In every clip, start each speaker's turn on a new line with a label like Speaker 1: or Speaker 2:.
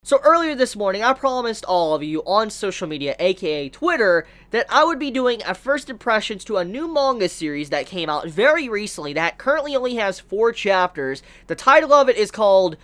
Speaker 1: So earlier this morning, I promised all of you on social media, aka Twitter, that I would be doing a first impressions to a new manga series that came out very recently that currently only has 4 chapters. The title of it is called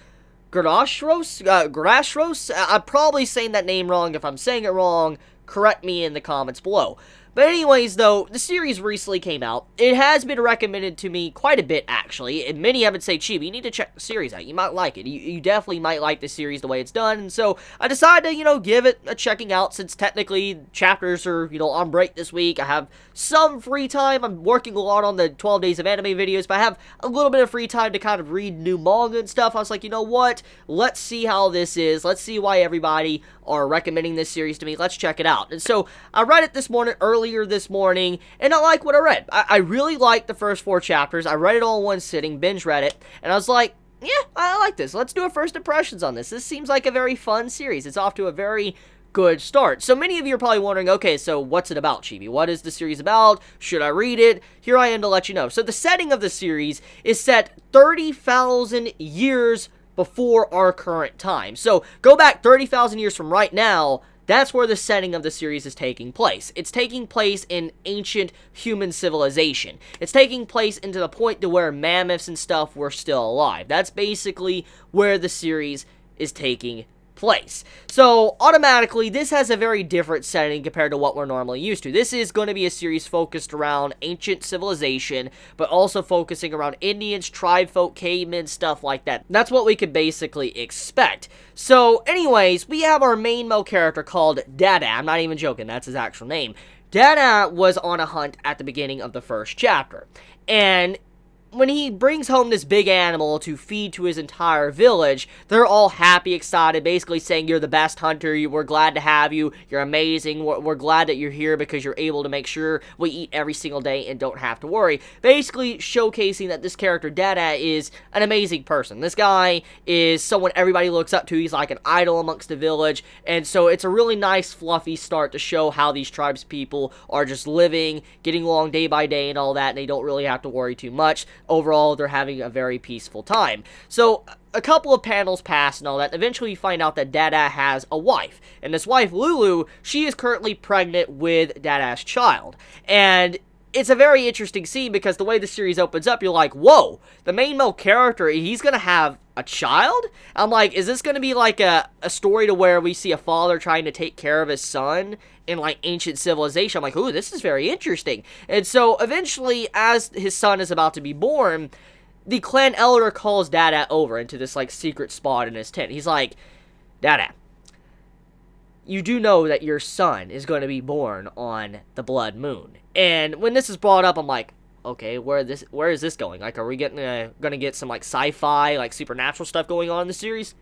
Speaker 1: Grashros? Grashros? I'm probably saying that name wrong. If I'm saying it wrong, correct me in the comments below. But anyways, though, the series recently came out. It has been recommended to me quite a bit, actually, and many have said, Chibi, you need to check the series out. You might like it. You definitely might like the series the way it's done, and so I decided to, give it a checking out, since technically chapters are, on break this week. I have some free time. I'm working a lot on the 12 Days of Anime videos, but I have a little bit of free time to kind of read new manga and stuff. I was like, you know what? Let's see how this is. Let's see why everybody are recommending this series to me. Let's check it out. And so I read it earlier this morning, and I like what I read. I really liked the first 4 chapters. I read it all in one sitting, binge read it, and I was like, yeah, I like this. Let's do a first impressions on this. This seems like a very fun series. It's off to a very good start. So many of you are probably wondering, okay, so what's it about, Chibi? What is the series about? Should I read it? Here I am to let you know. So the setting of the series is set 30,000 years before our current time. So go back 30,000 years from right now. That's where the setting of the series is taking place. It's taking place in ancient human civilization. It's taking place into the point to where mammoths and stuff were still alive. That's basically where the series is taking place. So automatically, this has a very different setting compared to what we're normally used to. This is going to be a series focused around ancient civilization, but also focusing around Indians, tribe folk, cavemen, stuff like that. That's what we could basically expect. So anyways, we have our main male character called Dada. I'm not even joking, that's his actual name. Dada was on a hunt at the beginning of the first chapter, and when he brings home this big animal to feed to his entire village, they're all happy, excited, basically saying, you're the best hunter, we're glad to have you, you're amazing, we're glad that you're here because you're able to make sure we eat every single day and don't have to worry. Basically showcasing that this character, Dada, is an amazing person. This guy is someone everybody looks up to. He's like an idol amongst the village, and so it's a really nice, fluffy start to show how these tribes people are just living, getting along day by day and all that, and they don't really have to worry too much. Overall, they're having a very peaceful time. So, a couple of panels pass and all that. Eventually, you find out that Dada has a wife. And this wife, Lulu, she is currently pregnant with Dada's child. And it's a very interesting scene because the way the series opens up, you're like, whoa, the main male character, he's gonna have a child? I'm like, is this gonna be like a story to where we see a father trying to take care of his son in like ancient civilization? I'm like, ooh, this is very interesting. And so eventually, as his son is about to be born, the clan elder calls Dada over into this like secret spot in his tent. He's like, Dada, you do know that your son is going to be born on the blood moon. And when this is brought up, I'm like, okay, where is this going? Like, are we gonna get some like sci-fi, like supernatural stuff going on in the series?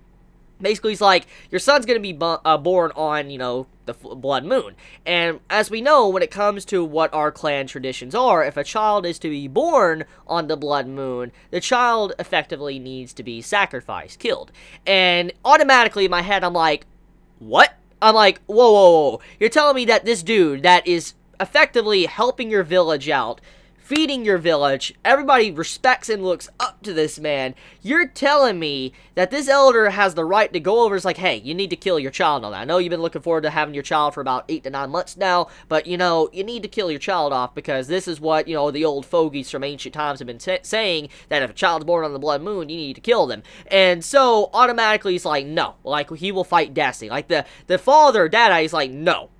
Speaker 1: Basically, he's like, your son's gonna be born on, the blood moon. And as we know, when it comes to what our clan traditions are, if a child is to be born on the blood moon, the child effectively needs to be sacrificed, killed. And automatically in my head, I'm like, what? I'm like, whoa, whoa, whoa. You're telling me that this dude that is effectively helping your village out, feeding your village, everybody respects and looks up to this man, you're telling me that this elder has the right to go over, it's like, hey, you need to kill your child on that. I know you've been looking forward to having your child for about 8 to 9 months now, but, you need to kill your child off because this is what, the old fogies from ancient times have been saying, that if a child's born on the blood moon, you need to kill them. And so, automatically, he's like, no. Like, he will fight destiny. Like, the father, Dada, he's like, no.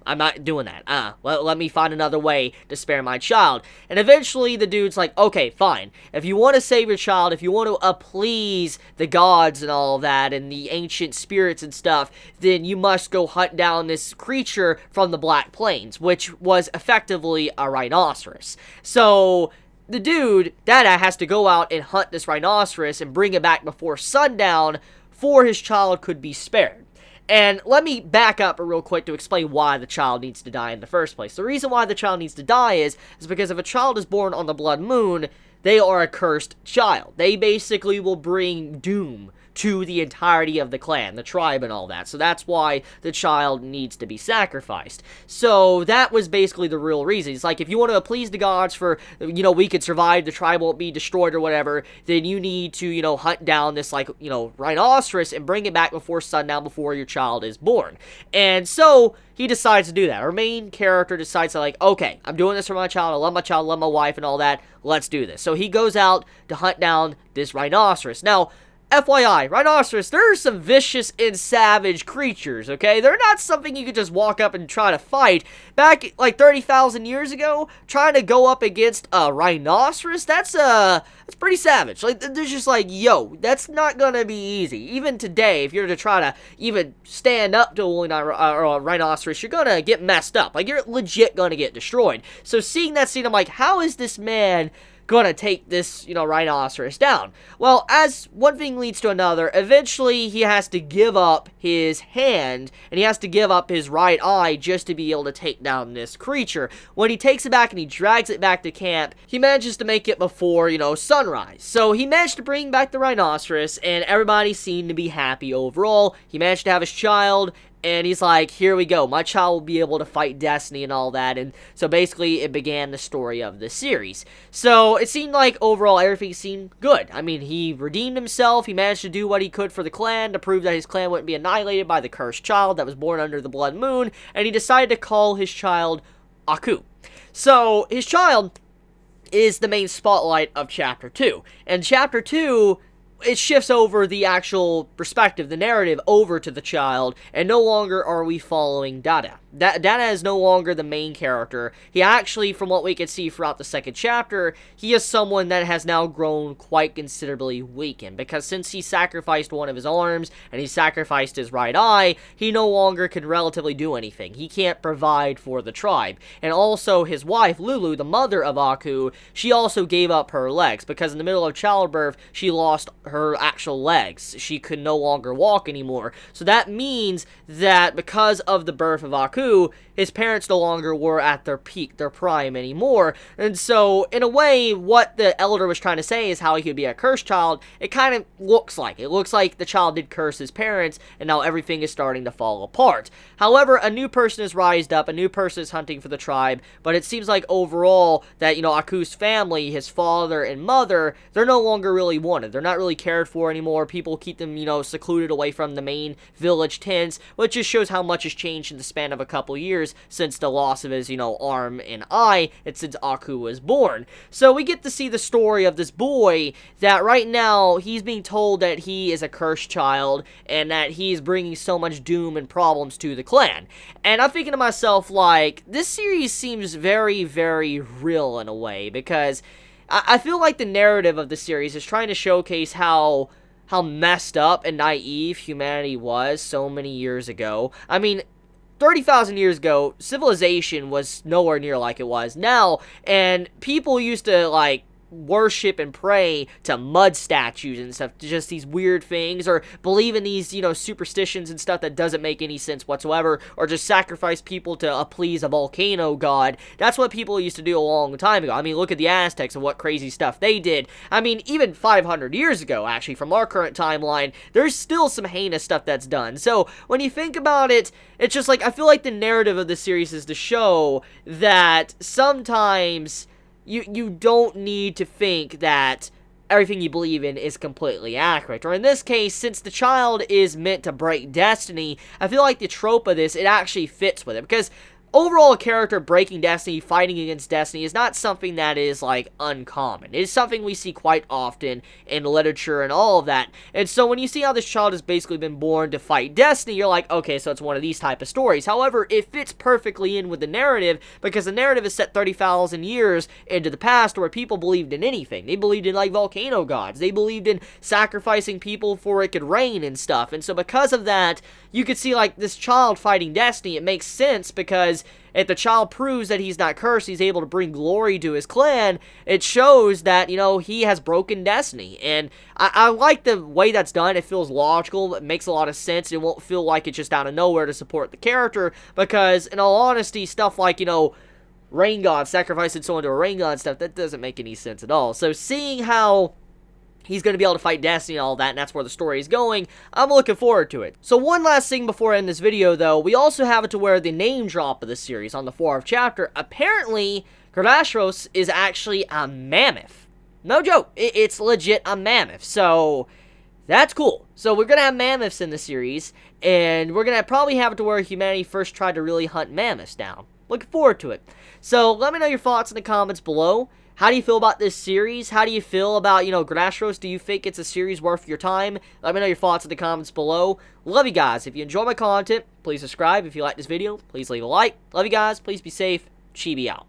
Speaker 1: I'm not doing that. Let me find another way to spare my child. And eventually the dude's like, okay, fine. If you want to save your child, if you want to appease the gods and all of that, and the ancient spirits and stuff, then you must go hunt down this creature from the Black Plains, which was effectively a rhinoceros. So the dude, Dada, has to go out and hunt this rhinoceros and bring it back before sundown, for his child could be spared. And let me back up real quick to explain why the child needs to die in the first place. The reason why the child needs to die is because if a child is born on the blood moon, they are a cursed child. They basically will bring doom to the entirety of the clan, the tribe and all that. So that's why the child needs to be sacrificed. So that was basically the real reason. It's like, if you want to please the gods for, we could survive, the tribe won't be destroyed or whatever, then you need to, hunt down this, rhinoceros and bring it back before sundown, before your child is born. And so he decides to do that. Our main character decides to, okay, I'm doing this for my child, I love my wife and all that, let's do this. So he goes out to hunt down this rhinoceros. Now, FYI, rhinoceros, they're some vicious and savage creatures, okay? They're not something you could just walk up and try to fight. Back, 30,000 years ago, trying to go up against a rhinoceros, that's pretty savage. They're just yo, that's not gonna be easy. Even today, if you're to try to even stand up to a rhinoceros, you're gonna get messed up. You're legit gonna get destroyed. So seeing that scene, I'm like, how is this man gonna take this, rhinoceros down? Well, as one thing leads to another, eventually he has to give up his hand, and he has to give up his right eye just to be able to take down this creature. When he takes it back and he drags it back to camp, he manages to make it before, sunrise. So he managed to bring back the rhinoceros, and everybody seemed to be happy overall. He managed to have his child, and he's like, here we go, my child will be able to fight destiny and all that. And so basically it began the story of the series. So it seemed like overall everything seemed good. I mean, he redeemed himself, he managed to do what he could for the clan to prove that his clan wouldn't be annihilated by the cursed child that was born under the blood moon, and he decided to call his child Aku. So his child is the main spotlight of Chapter 2. And Chapter 2, it shifts over the actual perspective, the narrative, over to the child, and no longer are we following Dada. Dada is no longer the main character. He actually, from what we can see throughout the second chapter, he is someone that has now grown quite considerably weakened, because since he sacrificed one of his arms, and he sacrificed his right eye, he no longer can relatively do anything. He can't provide for the tribe. And also, his wife, Lulu, the mother of Aku, she also gave up her legs, because in the middle of childbirth, she lost her actual legs. She could no longer walk anymore. So that means that because of the birth of Aku, his parents no longer were at their peak, their prime anymore. And so, in a way, what the elder was trying to say is how he could be a cursed child. It kind of looks like. It looks like the child did curse his parents, and now everything is starting to fall apart. However, a new person is rised up, a new person is hunting for the tribe, but it seems like overall that, Aku's family, his father and mother, they're no longer really wanted. They're not really cared for anymore. People keep them, secluded away from the main village tents, which just shows how much has changed in the span of a couple years since the loss of his, arm and eye, and since Aku was born. So we get to see the story of this boy that right now he's being told that he is a cursed child and that he's bringing so much doom and problems to the clan. And I'm thinking to myself, this series seems very, very real in a way, because I feel like the narrative of the series is trying to showcase how messed up and naive humanity was so many years ago. I mean, 30,000 years ago, civilization was nowhere near like it was now, and people used to, worship and pray to mud statues and stuff, just these weird things, or believe in these, superstitions and stuff that doesn't make any sense whatsoever, or just sacrifice people to please a volcano god. That's what people used to do a long time ago. I mean, look at the Aztecs and what crazy stuff they did. I mean, even 500 years ago, actually, from our current timeline, there's still some heinous stuff that's done. So, when you think about it, it's just I feel like the narrative of the series is to show that sometimes you don't need to think that everything you believe in is completely accurate. Or in this case, since the child is meant to break destiny, I feel like the trope of this, it actually fits with it. Because overall, a character breaking destiny, fighting against destiny, is not something that is, uncommon. It is something we see quite often in literature and all of that. And so when you see how this child has basically been born to fight destiny, you're like, okay, so it's one of these type of stories. However, it fits perfectly in with the narrative, because the narrative is set 30,000 years into the past, where people believed in anything. They believed in, volcano gods. They believed in sacrificing people for it could rain and stuff. And so because of that, you could see, this child fighting destiny. It makes sense, because if the child proves that he's not cursed, he's able to bring glory to his clan, it shows that, he has broken destiny. And I like the way that's done. It feels logical. It makes a lot of sense. It won't feel like it's just out of nowhere to support the character, because, in all honesty, stuff like, rain god, sacrificing someone to a rain god and stuff, that doesn't make any sense at all. So seeing how he's going to be able to fight Destiny and all that, and that's where the story is going. I'm looking forward to it. So one last thing before I end this video, though, we also have it to where the name drop of the series on the 4th chapter, apparently, Grashros is actually a mammoth. No joke, it's legit a mammoth, so that's cool. So we're going to have mammoths in the series, and we're going to probably have it to where humanity first tried to really hunt mammoths down. Looking forward to it. So let me know your thoughts in the comments below. How do you feel about this series? How do you feel about, Grashros? Do you think it's a series worth your time? Let me know your thoughts in the comments below. Love you guys. If you enjoy my content, please subscribe. If you like this video, please leave a like. Love you guys. Please be safe. Chibi out.